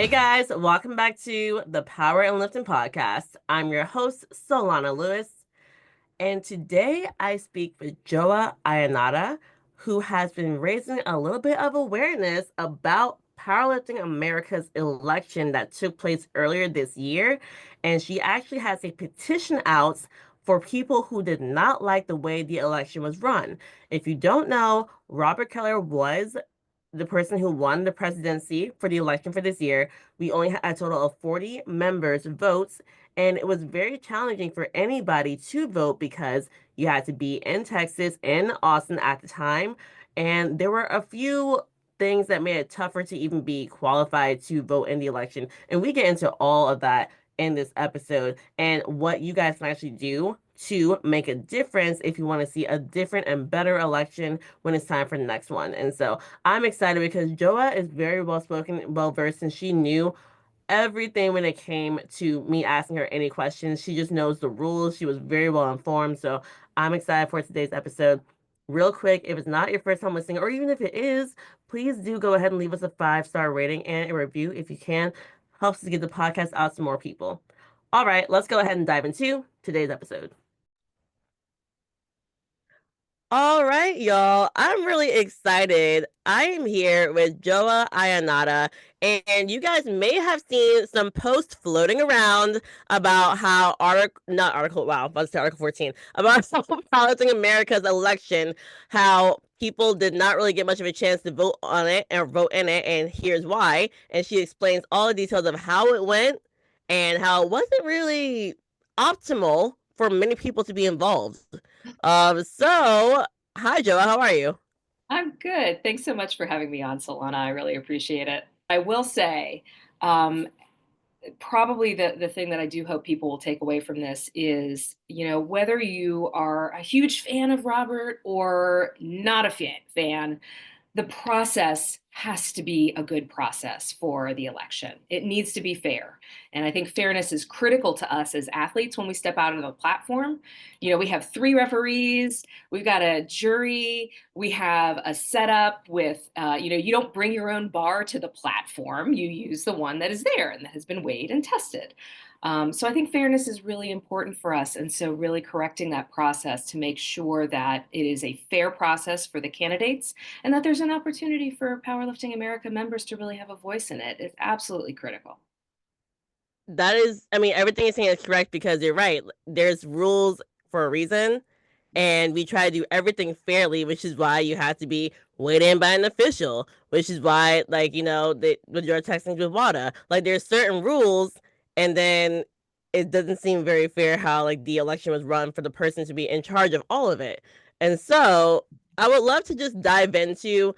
Hey guys, welcome back to the Power and Lifting podcast. I'm your host, Solana Lewis, and today I speak with Joah Iannotta, who has been raising a little bit of awareness about Powerlifting America's election that took place earlier this year. And she actually has a petition out for people who did not like the way the election was run. If you don't know, Robert Keller was the person who won the presidency for the election for this year. We only had a total of 40 members votes, and it was very challenging for anybody to vote because you had to be in Texas and Austin at the time. And there were a few things that made it tougher to even be qualified to vote in the election. And we get into all of that in this episode and what you guys can actually do to make a difference if you want to see a different and better election when it's time for the next one. And so I'm excited because Joah is very well spoken, well versed, and she knew everything when it came to me asking her any questions. She just knows the rules. She was very well informed. So I'm excited for today's episode. Real quick, if it's not your first time listening, or even if it is, please do go ahead and leave us a 5-star rating and a review if you can. Helps to get the podcast out to more people. All right, let's go ahead and dive into today's episode. All right, y'all. I'm really excited. I am here with Joah Iannotta, and you guys may have seen some posts floating around about how not article, wow, let's say Article 14, about how Powerlifting America's election, how people did not really get much of a chance to vote on it or vote in it, and here's why. And she explains all the details of how it went and how it wasn't really optimal for many people to be involved. So hi Joa, how are you? I'm good. Thanks so much for having me on, Solana. I really appreciate it. I will say, um, probably the thing that I do hope people will take away from this is, whether you are a huge fan of Robert or not a fan, the process has to be a good process for the election. It needs to be fair. And I think fairness is critical to us as athletes when we step out on the platform. We have 3 referees, we've got a jury, we have a setup with, you don't bring your own bar to the platform, you use the one that is there and that has been weighed and tested. So I think fairness is really important for us. And so really correcting that process to make sure that it is a fair process for the candidates and that there's an opportunity for Powerlifting America members to really have a voice in it is absolutely critical. That is, I mean, everything you're saying is correct because you're right. There's rules for a reason, and we try to do everything fairly, which is why you have to be weighed in by an official, which is why, like, with your texting with WADA, like, there's certain rules, and then it doesn't seem very fair how, like, the election was run for the person to be in charge of all of it. And so I would love to just dive into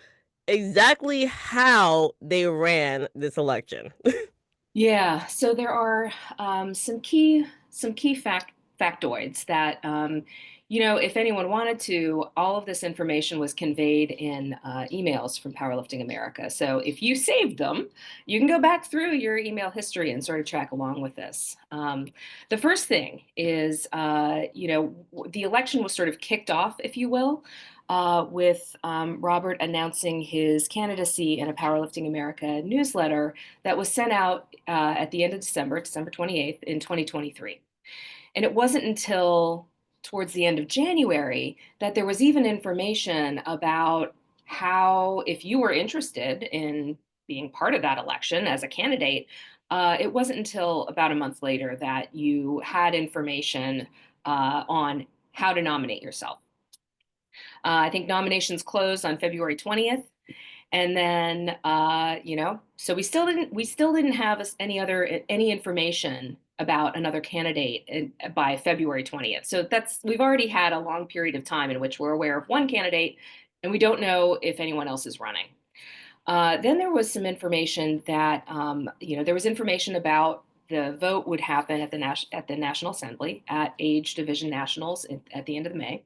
exactly how they ran this election. Yeah, so there are some key factoids that if anyone wanted to, all of this information was conveyed in emails from Powerlifting America. So if you saved them, you can go back through your email history and sort of track along with this. The first thing is, the election was sort of kicked off, if you will, with Robert announcing his candidacy in a Powerlifting America newsletter that was sent out at the end of December, December 28th in 2023. And it wasn't until towards the end of January that there was even information about how, if you were interested in being part of that election as a candidate, it wasn't until about a month later that you had information on how to nominate yourself. I think nominations closed on February 20th. And then, so we still didn't have any information about another candidate by February 20th. So we've already had a long period of time in which we're aware of one candidate and we don't know if anyone else is running. Then there was some information that, there was information about the vote would happen at the National Assembly at Age Division Nationals at the end of May.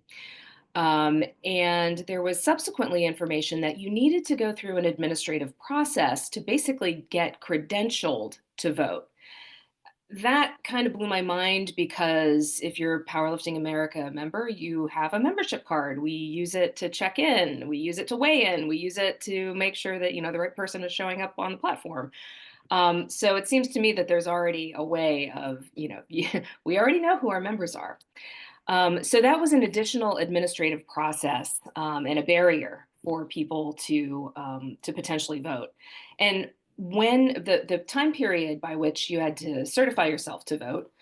And there was subsequently information that you needed to go through an administrative process to basically get credentialed to vote. That kind of blew my mind because if you're a Powerlifting America member, you have a membership card. We use it to check in, we use it to weigh in, we use it to make sure that the right person is showing up on the platform. So it seems to me that there's already a way of, we already know who our members are. So that was an additional administrative process and a barrier for people to potentially vote. And when the time period by which you had to certify yourself to vote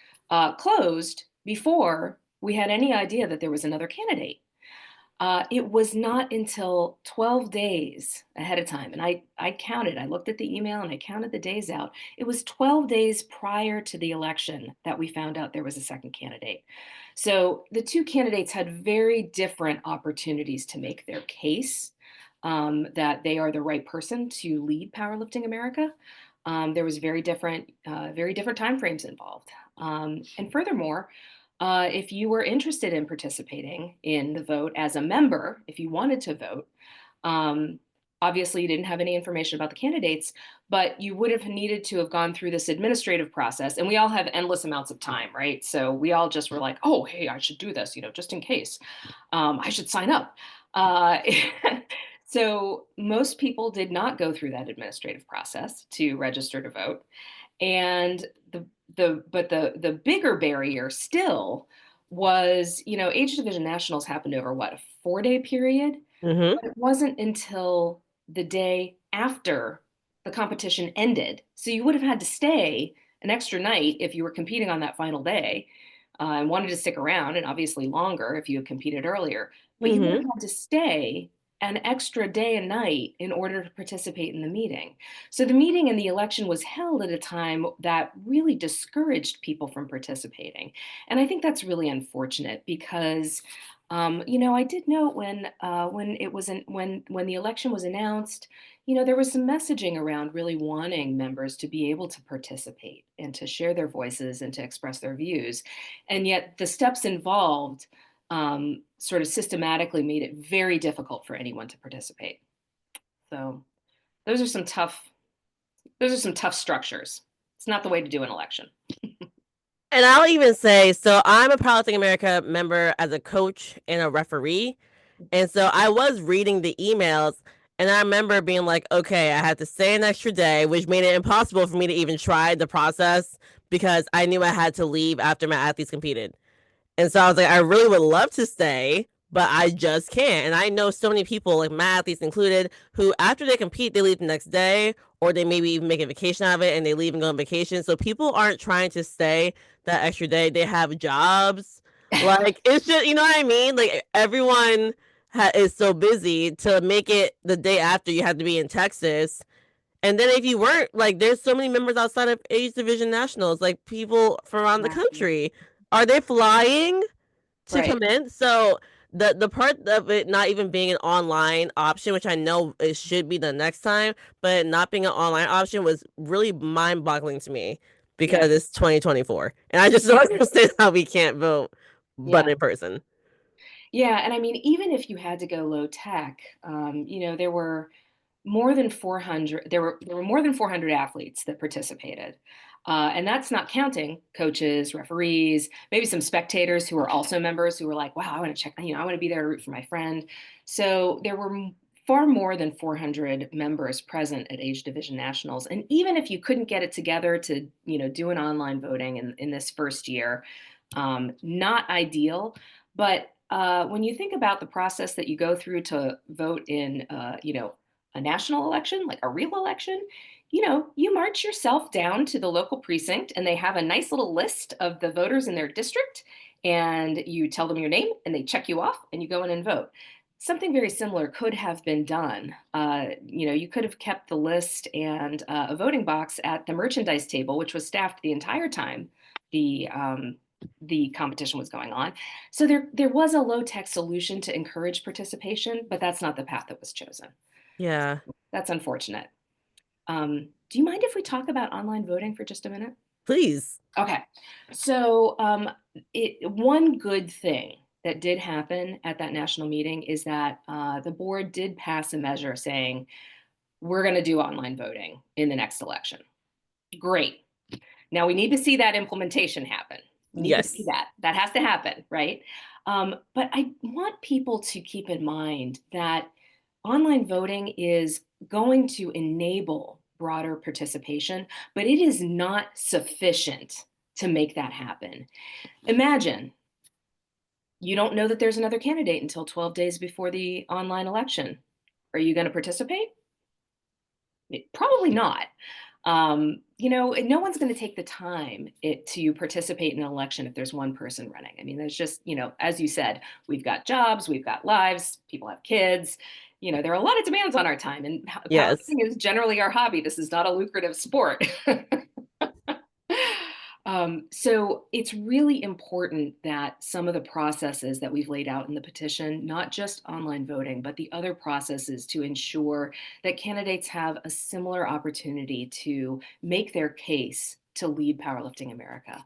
closed before we had any idea that there was another candidate. It was not until 12 days ahead of time, and I counted. I looked at the email and I counted the days out. It was 12 days prior to the election that we found out there was a second candidate. So the two candidates had very different opportunities to make their case that they are the right person to lead Powerlifting America. There was very different timeframes involved, and furthermore, if you were interested in participating in the vote as a member, if you wanted to vote, um, obviously you didn't have any information about the candidates, but you would have needed to have gone through this administrative process. And we all have endless amounts of time, right? So we all just were like, oh, hey, I should do this, just in case. I should sign up. Uh, so most people did not go through that administrative process to register to vote. And the bigger barrier still was, age division nationals happened over what, a 4-day period? Mm-hmm. But it wasn't until the day after the competition ended. So you would have had to stay an extra night if you were competing on that final day and wanted to stick around, and obviously longer if you had competed earlier. But you would have Mm-hmm. had to stay an extra day and night in order to participate in the meeting. So the meeting and the election was held at a time that really discouraged people from participating. And I think that's really unfortunate because I did note when it was when the election was announced, there was some messaging around really wanting members to be able to participate and to share their voices and to express their views, and yet the steps involved sort of systematically made it very difficult for anyone to participate. So those are some tough those are some tough structures. It's not the way to do an election. And I'll even say, so I'm a Powerlifting America member as a coach and a referee. And so I was reading the emails and I remember being like, okay, I had to stay an extra day, which made it impossible for me to even try the process because I knew I had to leave after my athletes competed. And so I was like, I really would love to stay, but I just can't. And I know so many people, like my athletes included, who after they compete, they leave the next day, or they maybe even make a vacation out of it and they leave and go on vacation. So people aren't trying to stay that extra day. They have jobs. Like it's just, you know what I mean? Like everyone is so busy to make it the day after you have to be in Texas. And then if you weren't, like, there's so many members outside of age division nationals, like people from around the Exactly. country. Are they flying to Right. come in? So the part of it not even being an online option, which I know it should be the next time, but not being an online option was really mind-boggling to me Yeah. because it's 2024, and I just don't understand how we can't vote, but Yeah. in person. Yeah. And I mean, even if you had to go low tech, there were more than 400 there were more than 400 athletes that participated, and that's not counting coaches, referees, maybe some spectators who were also members who were like, wow, I want to check, I want to be there to root for my friend. So there were far more than 400 members present at age division nationals, and even if you couldn't get it together to do an online voting in this first year, not ideal. But when you think about the process that you go through to vote in a national election, like a real election, you march yourself down to the local precinct and they have a nice little list of the voters in their district, and you tell them your name and they check you off and you go in and vote. Something very similar could have been done. You could have kept the list and a voting box at the merchandise table, which was staffed the entire time the the competition was going on. So there was a low tech solution to encourage participation, but that's not the path that was chosen. Yeah, That's unfortunate. Do you mind if we talk about online voting for just a minute? please. Okay. So, one good thing that did happen at that national meeting is that the board did pass a measure saying we're going to do online voting in the next election. Great. Now we need to see that implementation happen. We need to see Yes. that. That has to happen, right? But I want people to keep in mind that online voting is going to enable broader participation, but it is not sufficient to make that happen. Imagine you don't know that there's another candidate until 12 days before the online election. Are you going to participate? Probably not. No one's going to take the time to participate in an election if there's one person running. I mean, there's just, as you said, we've got jobs, we've got lives, people have kids. There are a lot of demands on our time, and Yes. powerlifting is generally our hobby. This is not a lucrative sport. So it's really important that some of the processes that we've laid out in the petition, not just online voting, but the other processes to ensure that candidates have a similar opportunity to make their case to lead Powerlifting America.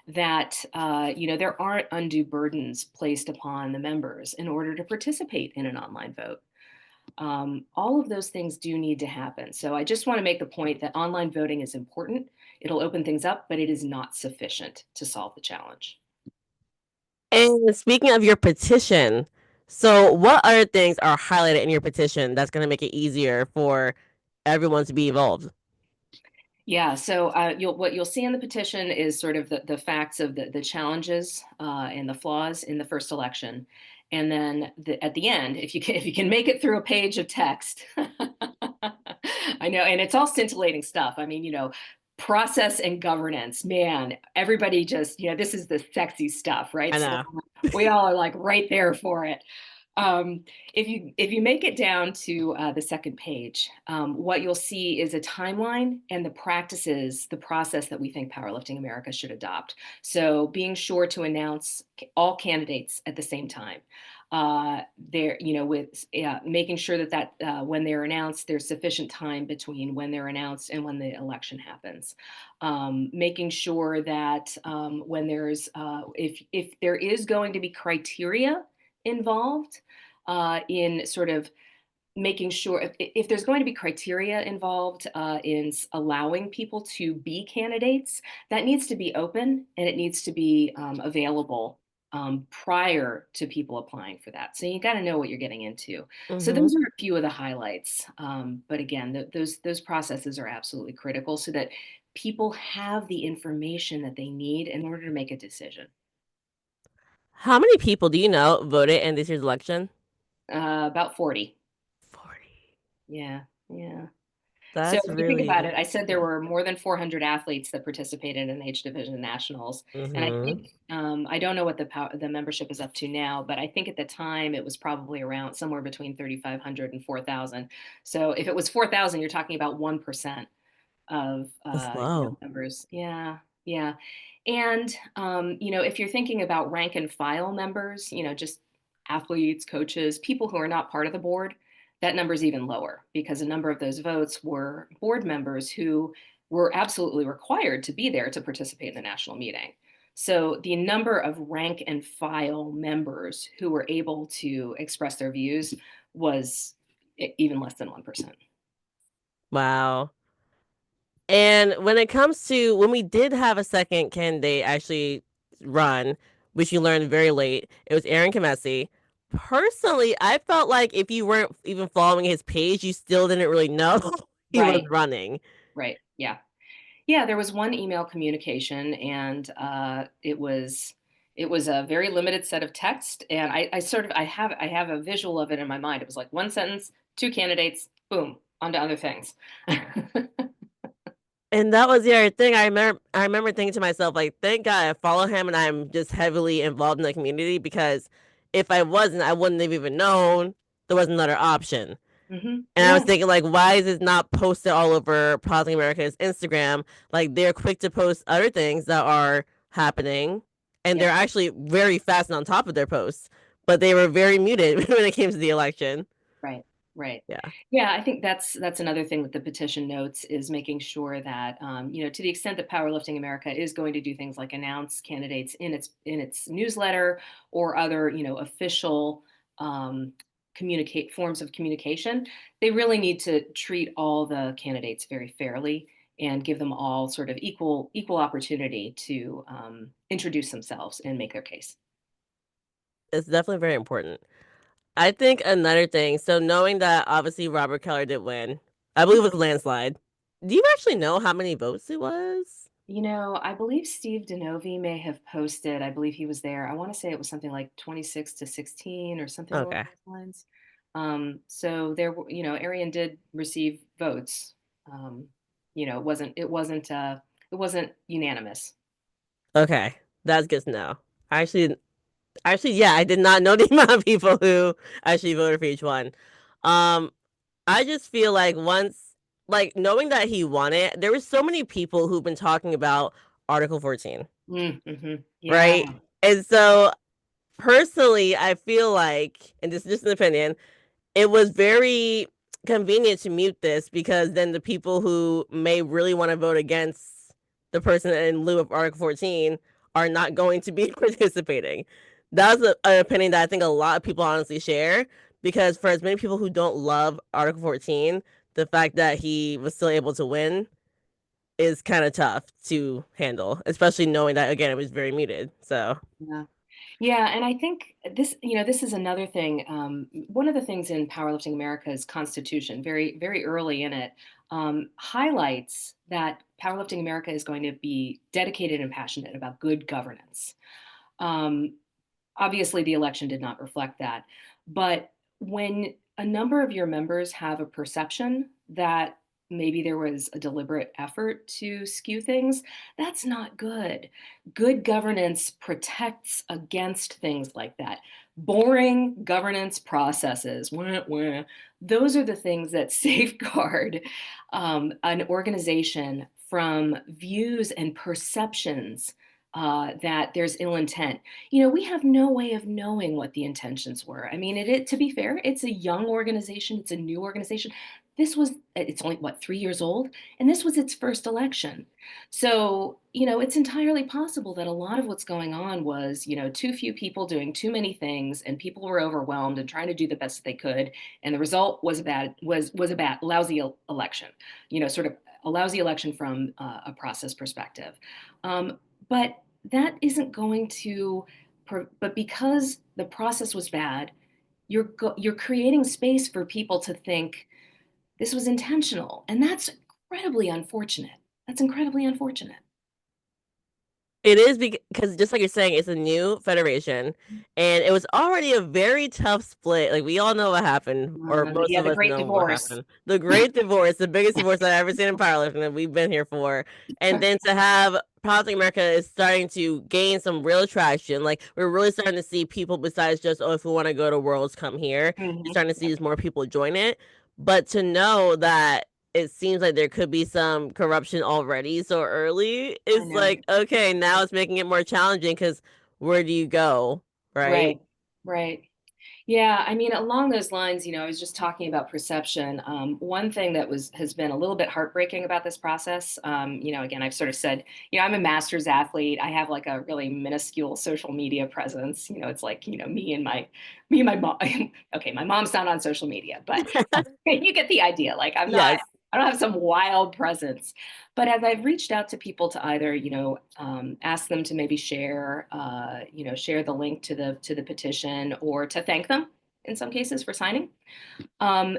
There aren't undue burdens placed upon the members in order to participate in an online vote. All of those things do need to happen. So I just want to make the point that online voting is important. It'll open things up, but it is not sufficient to solve the challenge. And speaking of your petition, so what other things are highlighted in your petition that's going to make it easier for everyone to be involved? Yeah, so what you'll see in the petition is sort of the facts of the challenges and the flaws in the first election. And then at the end, if you can make it through a page of text, I know, and it's all scintillating stuff. I mean, process and governance, man, everybody just, this is the sexy stuff, right? I So know. we all are like right there for it. If you make it down to the second page, what you'll see is a timeline and the practices, the process that we think Powerlifting America should adopt. So being sure to announce all candidates at the same time. Making sure that when they're announced, there's sufficient time between when they're announced and when the election happens. Making sure that when there's if there is going to be criteria involved in sort of making sure if there's going to be criteria involved in allowing people to be candidates, that needs to be open and it needs to be available prior to people applying for that. So you got to know what you're getting into. So Mm-hmm. those are a few of the highlights. But again, those processes are absolutely critical so that people have the information that they need in order to make a decision. How many people do you know voted in this year's election? About 40. 40. Yeah, yeah. So That's if you think about really it, I said there were more than 400 athletes that participated in Age Division Nationals, and I mm-hmm. think I don't know what the membership is up to now, but I think at the time it was probably around somewhere between 3,500 and 4,000. So if it was 4,000, you're talking about 1% of That's low. members. Yeah, yeah. And if you're thinking about rank and file members, just athletes, coaches, people who are not part of the board, that number is even lower because a number of those votes were board members who were absolutely required to be there to participate in the national meeting. So the number of rank and file members who were able to express their views was even less than 1%. Wow. And when it comes to when we did have a second candidate actually run, which you learned very late, it was Aaron Kamesi. Personally, I felt like if you weren't even following his page, you still didn't really know he was Right, running. right. Yeah. Yeah, there was one email communication, and it was a very limited set of text, and I have a visual of it in my mind. It was like one sentence, two candidates, boom, on to other things. And that was the other thing. I remember thinking to myself, like, thank God I follow him and I'm just heavily involved in the community because if I wasn't, I wouldn't have even known there was another option. And I was Yeah, thinking, like, why is it not posted all over Powerlifting America's Instagram? Like, they're quick to post other things that are happening, and they're yep, actually very fast and on top of their posts. But they were very muted when it came to the election. right, right. Yeah, Yeah, I think that's another thing that the petition notes is making sure that to the extent that Powerlifting America is going to do things like announce candidates in its newsletter or other official communicate forms of communication, they really need to treat all the candidates very fairly and give them all sort of equal opportunity to introduce themselves and make their case. it's definitely very important. I think another thing, so knowing that obviously Robert Keller did win, I believe it was a landslide. Do you actually know how many votes it was? I believe Steve Denovi may have posted, I believe he was there. I want to say it was something like 26 to 16 or something along Okay. those lines. So Arian did receive votes. Um, it wasn't unanimous. Okay. That's good to know. Actually, yeah, I did not know the amount of people who actually voted for each one. Um, I just feel like like knowing that he won it, there were so many people who've been talking about Article 14, Mm-hmm. Yeah, right? And so personally, I feel like, and this is just an opinion, it was very convenient to mute this because then the people who may really want to vote against the person in lieu of Article 14 are not going to be participating. That was an opinion that I think a lot of people honestly share because for as many people who don't love Article 14, the fact that he was still able to win is kind of tough to handle, especially knowing that again it was very muted. So, yeah. Yeah, and I think this is another thing. One of the things in Powerlifting America's Constitution, very, very early in it, highlights that Powerlifting America is going to be dedicated and passionate about good governance. Um, Obviously, the election did not reflect that. But when a number of your members have a perception that maybe there was a deliberate effort to skew things, that's not good. Good governance protects against things like that. Boring governance processes, wah, wah, those are the things that safeguard an organization from views and perceptions that there's ill intent. We have no way of knowing what the intentions were. I mean, to be fair, it's a young organization, it's a new organization. It's only what, 3 years old, and this was its first election. So, it's entirely possible that a lot of what's going on was, too few people doing too many things, and people were overwhelmed and trying to do the best they could, and the result was a bad, lousy election. Sort of a lousy election from a process perspective. But that isn't going to but because the process was bad, you're creating space for people to think this was intentional, and that's incredibly unfortunate. it is because just like you're saying, it's a new federation, and it was already a very tough split. Like we all know what happened, or most Yeah, of the us great know what divorce. happened. The Great Divorce, the biggest divorce I've ever seen in powerlifting that we've been here for. And then to have Powerlifting America is starting to gain some real traction. Like we're really starting to see people besides just, oh, if we want to go to Worlds, come here. You're Mhm. starting to see more people join it. But to know that it seems like there could be some corruption already so early. I It's know. like, okay, now it's making it more challenging because where do you go? Right? Right, right. Yeah, I mean, along those lines, I was just talking about perception. One thing that has been a little bit heartbreaking about this process, again, I've sort of said, I'm a master's athlete. I have like a really minuscule social media presence. It's like, me and my mom. Okay, my mom's not on social media, but you get the idea. Like, Yes. I don't have some wild presence. But as I've reached out to people to either, ask them to maybe share the link to the petition, or to thank them in some cases for signing, um,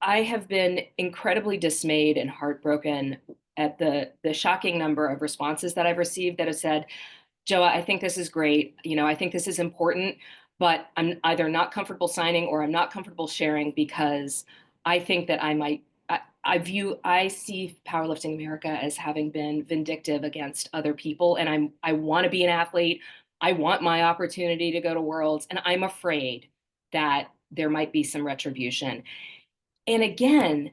I have been incredibly dismayed and heartbroken at the shocking number of responses that I've received that have said, Joah, I think this is great. I think this is important, but I'm either not comfortable signing or I'm not comfortable sharing because I think that I might. I see Powerlifting America as having been vindictive against other people, and I want to be an athlete. I want my opportunity to go to Worlds, and I'm afraid that there might be some retribution. And again,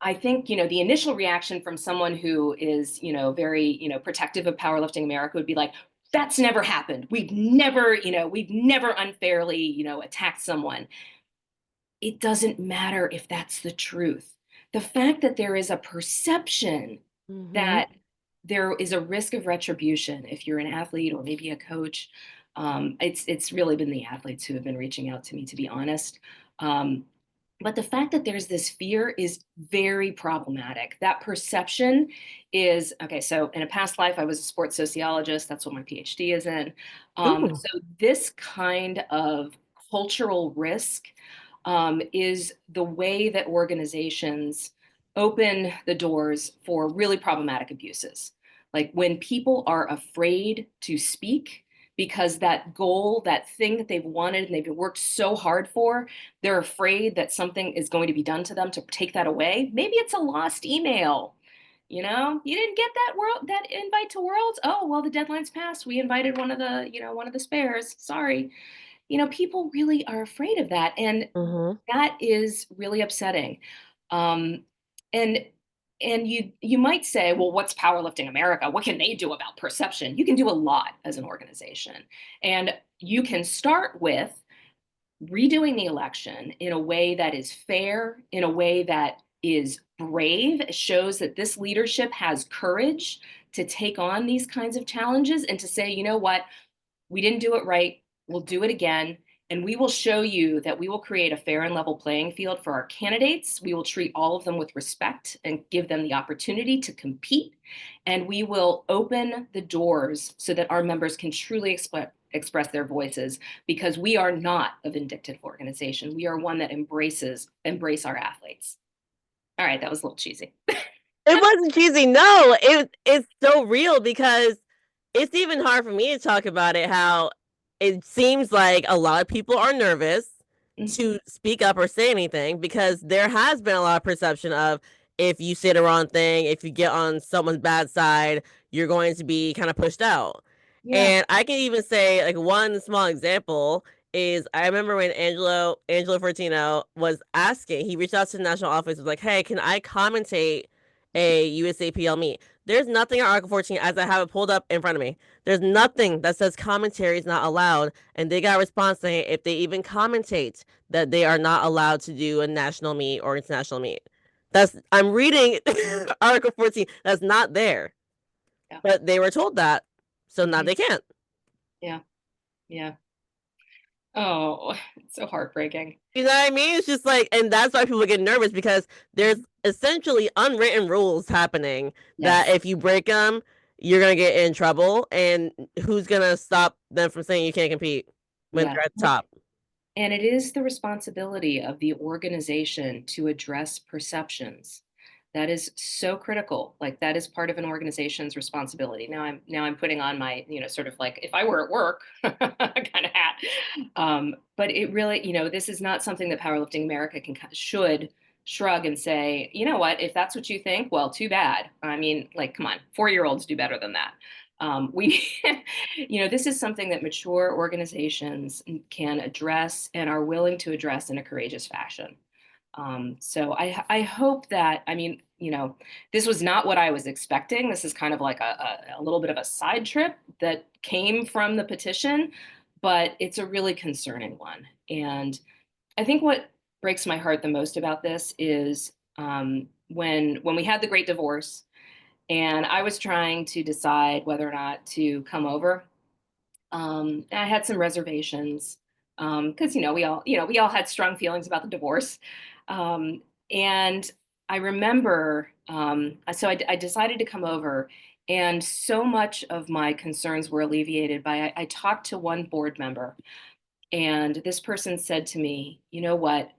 I think, the initial reaction from someone who is, very, protective of Powerlifting America would be like, that's never happened. We've never unfairly, attacked someone. It doesn't matter if that's the truth. The fact that there is a perception Hmm. that there is a risk of retribution if you're an athlete or maybe a coach. It's really been the athletes who have been reaching out to me, to be honest. Um, but the fact that there's this fear is very problematic. That perception is okay. So, in a past life, I was a sports sociologist. That's what my PhD is in. Ooh. So, this kind of cultural risk is the way that organizations open the doors for really problematic abuses. Like when people are afraid to speak because that goal, that thing that they've wanted and they've worked so hard for, they're afraid that something is going to be done to them to take that away. Maybe it's a lost email. You didn't get that invite to Worlds. Oh, well, the deadline's passed. We invited one of the spares. Sorry. People really are afraid of that. And Mm-hmm. that is really upsetting. Um, and and you might say, well, what's Powerlifting America? What can they do about perception? You can do a lot as an organization. And you can start with redoing the election in a way that is fair, in a way that is brave, shows that this leadership has courage to take on these kinds of challenges and to say, you know what, we didn't do it right. We'll do it again. And we will show you that we will create a fair and level playing field for our candidates. We will treat all of them with respect and give them the opportunity to compete. And we will open the doors so that our members can truly express their voices, because we are not a vindictive organization. We are one that embrace our athletes. All right, that was a little cheesy. It wasn't cheesy. No, it's so real because it's even hard for me to talk about it. How it seems like a lot of people are nervous to speak up or say anything because there has been a lot of perception of if you say the wrong thing, if you get on someone's bad side, you're going to be kind of pushed out. Yeah. And I can even say like one small example is I remember when Angelo Fortino was asking, he reached out to the national office, was like, "Hey, can I commentate a USAPL meet?" There's nothing on Article 14 as I have it pulled up in front of me. There's nothing that says commentary is not allowed, and they got a response saying if they even commentate that they are not allowed to do a national meet or international meet. I'm reading Article 14. That's not there, Yeah. but they were told that, so now Mm-hmm. they can't. Yeah. Yeah. Oh, it's so heartbreaking. You know what I mean? It's just like, and that's why people get nervous because there's essentially unwritten rules happening that Yes. if you break them, you're gonna get in trouble. And who's gonna stop them from saying you can't compete when Yeah. they're at the top? And it is the responsibility of the organization to address perceptions. That is so critical. Like that is part of an organization's responsibility. Now I'm putting on my, sort of like if I were at work kind of hat. But it really, this is not something that Powerlifting America should shrug and say, you know what, if that's what you think, well, too bad. I mean, like, come on, 4-year-olds do better than that. We, this is something that mature organizations can address and are willing to address in a courageous fashion. So I hope that, I mean, this was not what I was expecting. This is kind of like a little bit of a side trip that came from the petition, but it's a really concerning one. And I think what breaks my heart the most about this is when we had the Great Divorce, and I was trying to decide whether or not to come over. I had some reservations because we all had strong feelings about the divorce, um, and I remember so I decided to come over, and so much of my concerns were alleviated by I talked to one board member, and this person said to me, you know what?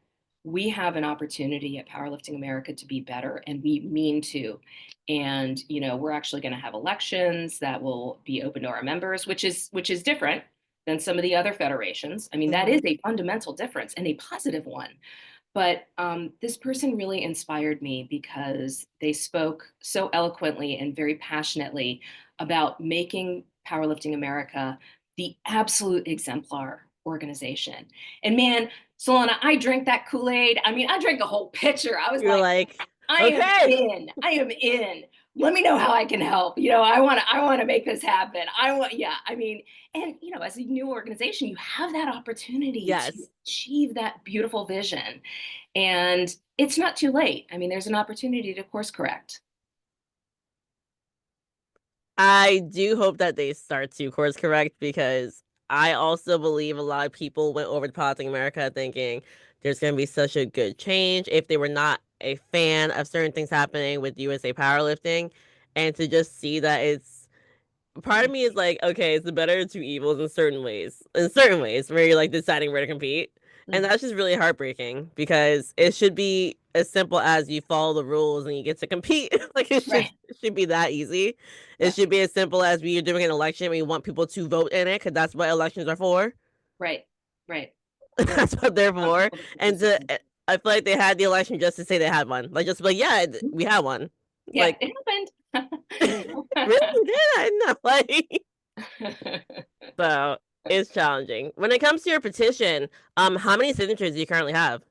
We have an opportunity at Powerlifting America to be better, and we mean to. And we're actually going to have elections that will be open to our members, which is different than some of the other federations. I mean, that Mm-hmm. is a fundamental difference and a positive one. But this person really inspired me because they spoke so eloquently and very passionately about making Powerlifting America the absolute exemplar organization. And man, Solana, I drank that Kool-Aid. I mean, I drank a whole pitcher. I was You're like, like, I am okay, in. I am in. Let me know how I can help. I want to make this happen. Yeah, I mean, and as a new organization, you have that opportunity to yes. achieve that beautiful vision. And it's not too late. I mean, there's an opportunity to course correct. I do hope that they start to course correct because I also believe a lot of people went over to Politics America thinking there's going to be such a good change if they were not a fan of certain things happening with USA powerlifting, and to just see that it's part of me is like, okay, it's the better of two evils in certain ways, where you're like deciding where to compete. And that's just really heartbreaking because it should be as simple as you follow the rules and you get to compete. Like Right. it should be that easy. It Yeah. should be as simple as we are doing an election. We want people to vote in it because that's what elections are for. Right. Right. Yeah. That's what they're Want for. people to And to, participate. I feel like they had the election just to say they had one. Like just like yeah, we had one. Yeah, Like it really did I know like happened. so it's challenging. When it comes to your petition, how many signatures do you currently have?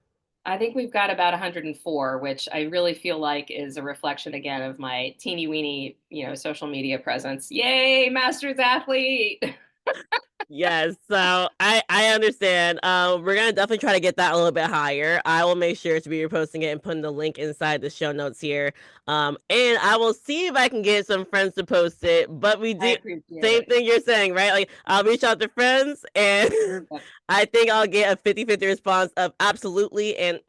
I think we've got about 104, which I really feel like is a reflection again of my teeny weeny, social media presence. Yay, Masters athlete. Yes, so I understand. We're gonna definitely try to get that a little bit higher. I will make sure to be reposting it and putting the link inside the show notes here. And I will see if I can get some friends to post it. But we I do appreciate same it. thing you're saying, right? Like I'll reach out to friends, and Yep. I think I'll get a 50-50 response of absolutely and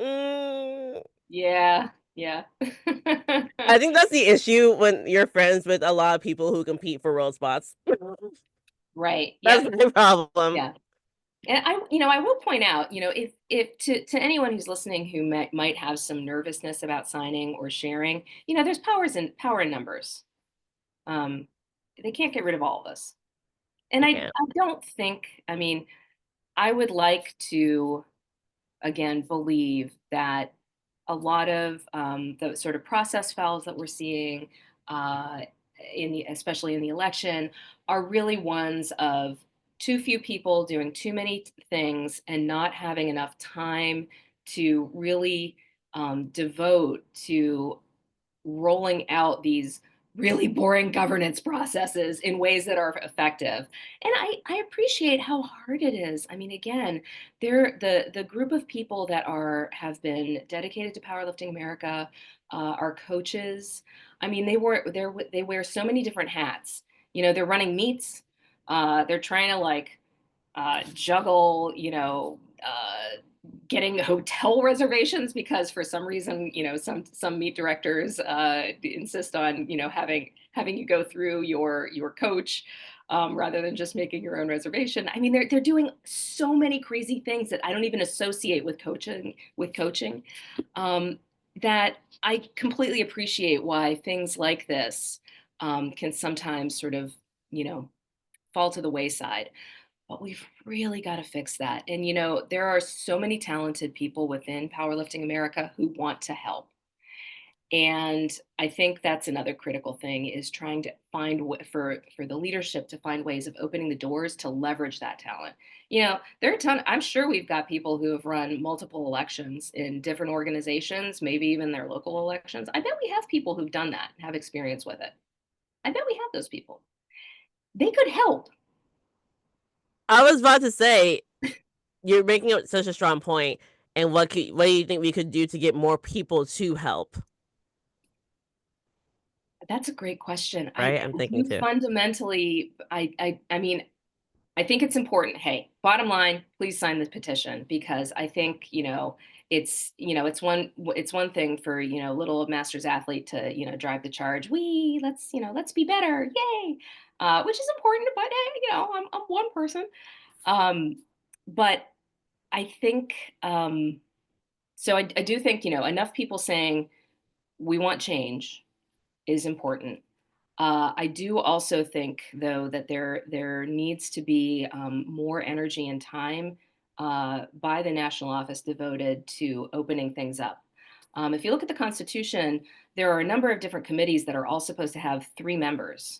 Yeah, yeah. I think that's the issue when you're friends with a lot of people who compete for world spots. Right. That's Yep. my problem. Yeah. And I will point out, if to anyone who's listening who might have some nervousness about signing or sharing, there's power in numbers. Um, they can't get rid of all of us. And They I can't. don't think, I mean, I would like to again believe that a lot of the sort of process fouls that we're seeing, uh, especially in the election, are really ones of too few people doing too many things and not having enough time to really devote to rolling out these really boring governance processes in ways that are effective. And I appreciate how hard it is. I mean, again, they're the group of people that have been dedicated to Powerlifting America, our coaches. I mean, they wear so many different hats. They're running meets. They're trying to like juggle, getting hotel reservations because for some reason, some meet directors insist on, having you go through your coach rather than just making your own reservation. I mean, they're doing so many crazy things that I don't even associate with coaching. Um, that I completely appreciate why things like this can sometimes sort of, you know, fall to the wayside. But we've really got to fix that. And, there are so many talented people within Powerlifting America who want to help. And I think that's another critical thing is trying to find for the leadership to find ways of opening the doors to leverage that talent. There are a ton. I'm sure we've got people who have run multiple elections in different organizations, maybe even their local elections. I bet we have people who've done that and have experience with it. I bet we have those people. They could help. I was about to say you're making it such a strong point. And what do you think we could do to get more people to help? That's a great question. I Right, I'm thinking do too. fundamentally, I mean, I think it's important. Hey, bottom line, please sign the petition because I think, it's one thing for, little masters athlete to, drive the charge. Let's be better. Yay. Which is important, but hey, I'm one person. Um, but I think, so I do think, enough people saying we want change is important. I do also think, though, that there needs to be more energy and time by the national office devoted to opening things up. If you look at the Constitution, there are a number of different committees that are all supposed to have 3 members.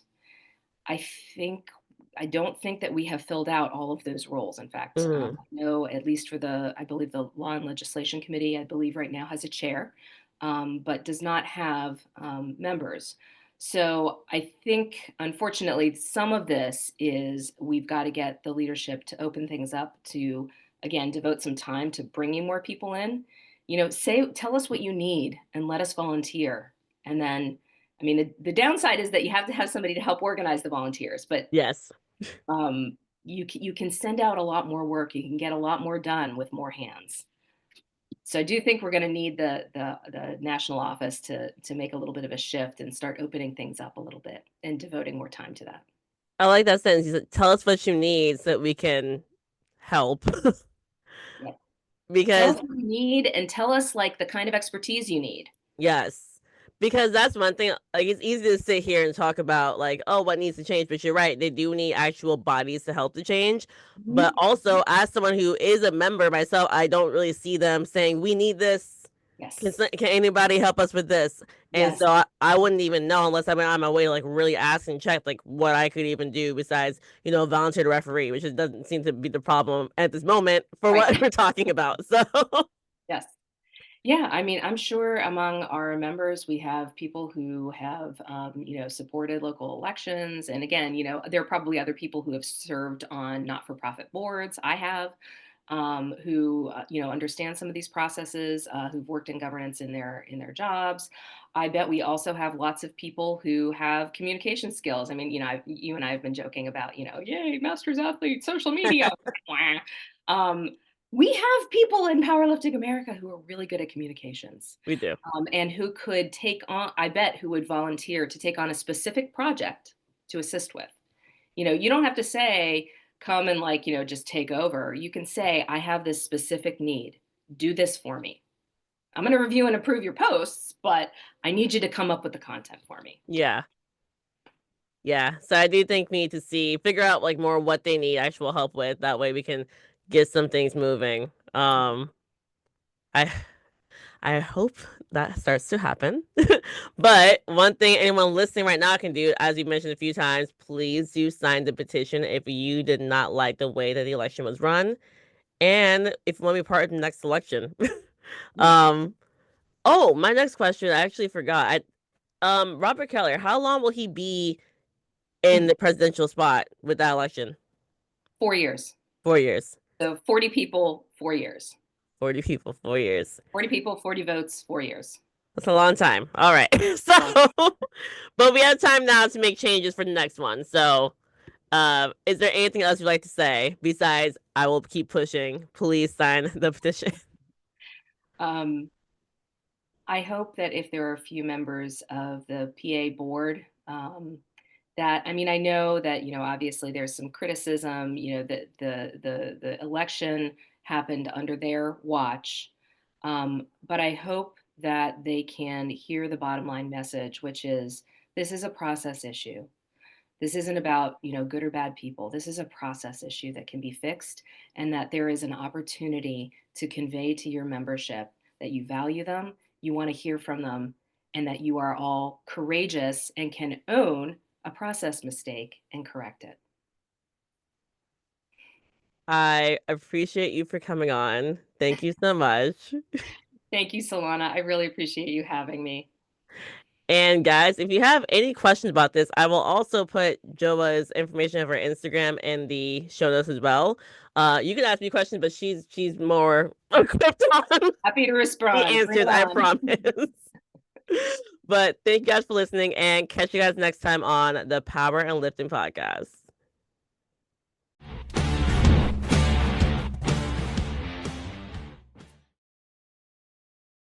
I think I don't think that we have filled out all of those roles. In fact, Mm. I know at least I believe the Law and Legislation Committee, I believe right now has a chair, but does not have members. So I think, unfortunately, some of this is we've got to get the leadership to open things up to, again, devote some time to bringing more people in. Tell us what you need and let us volunteer. And then I mean, the downside is that you have to have somebody to help organize the volunteers, but Yes. you can send out a lot more work. You can get a lot more done with more hands. So I do think we're going to need the national office to make a little bit of a shift and start opening things up a little bit and devoting more time to that. I like that sentence. You said, tell us what you need so that we can help. Yeah. Tell because us what you need and tell us like the kind of expertise you need. yes. Because that's one thing, like it's easy to sit here and talk about like, oh, what needs to change, but you're right, they do need actual bodies to help the change. But Mhm. also, as someone who is a member myself, I don't really see them saying, we need this. Yes. Can anybody help us with this? And Yes. so I wouldn't even know unless I'm on my way to like really ask and check like what I could even do besides, volunteer to referee, which doesn't seem to be the problem at this moment for Right. what we're talking about. So Yes. Yeah, I mean, I'm sure among our members, we have people who have, supported local elections. And again, there are probably other people who have served on not-for-profit boards. I have, who, understand some of these processes, who've worked in governance in their jobs. I bet we also have lots of people who have communication skills. I mean, you and I have been joking about, yay, master's athlete, social media. um, we have people in Powerlifting America who are really good at communications, we do. and who could take on, I bet, who would volunteer to take on a specific project to assist with. You don't have to say, come and like, just take over. You can say, I have this specific need. Do this for me. I'm going to review and approve your posts, but I need you to come up with the content for me. Yeah. Yeah. So I do think we need to figure out like more what they need actual help with. That way we can get some things moving. I I hope that starts to happen. But one thing anyone listening right now can do, as you mentioned a few times, please do sign the petition if you did not like the way that the election was run. And if you want to be part of the next election. Yeah. um oh, my next question, I actually forgot. Robert Keller, how long will he be in the presidential spot with that election? 4 years. 4 years. So 40 people, 4 years. 40 people, 4 years. 40 people, 40 votes, 4 years. That's a long time. All right. So, but we have time now to make changes for the next one. So, is there anything else you'd like to say besides I will keep pushing? Please sign the petition. Um, I hope that if there are a few members of the PA board, that, I mean, I know that, obviously there's some criticism, that the election happened under their watch. But I hope that they can hear the bottom line message, which is this is a process issue. This isn't about, good or bad people. This is a process issue that can be fixed, and that there is an opportunity to convey to your membership that you value them, you want to hear from them, and that you are all courageous and can own a process mistake and correct it. I appreciate you for coming on. Thank you so much. Thank you, Solana. I really appreciate you having me. And guys, if you have any questions about this, I will also put Joa's information of her Instagram in the show notes as well. You can ask me questions, but she's more equipped on Happy to the respond. Bring answers, it I on. promise. But thank you guys for listening and catch you guys next time on the Power and Lifting Podcast.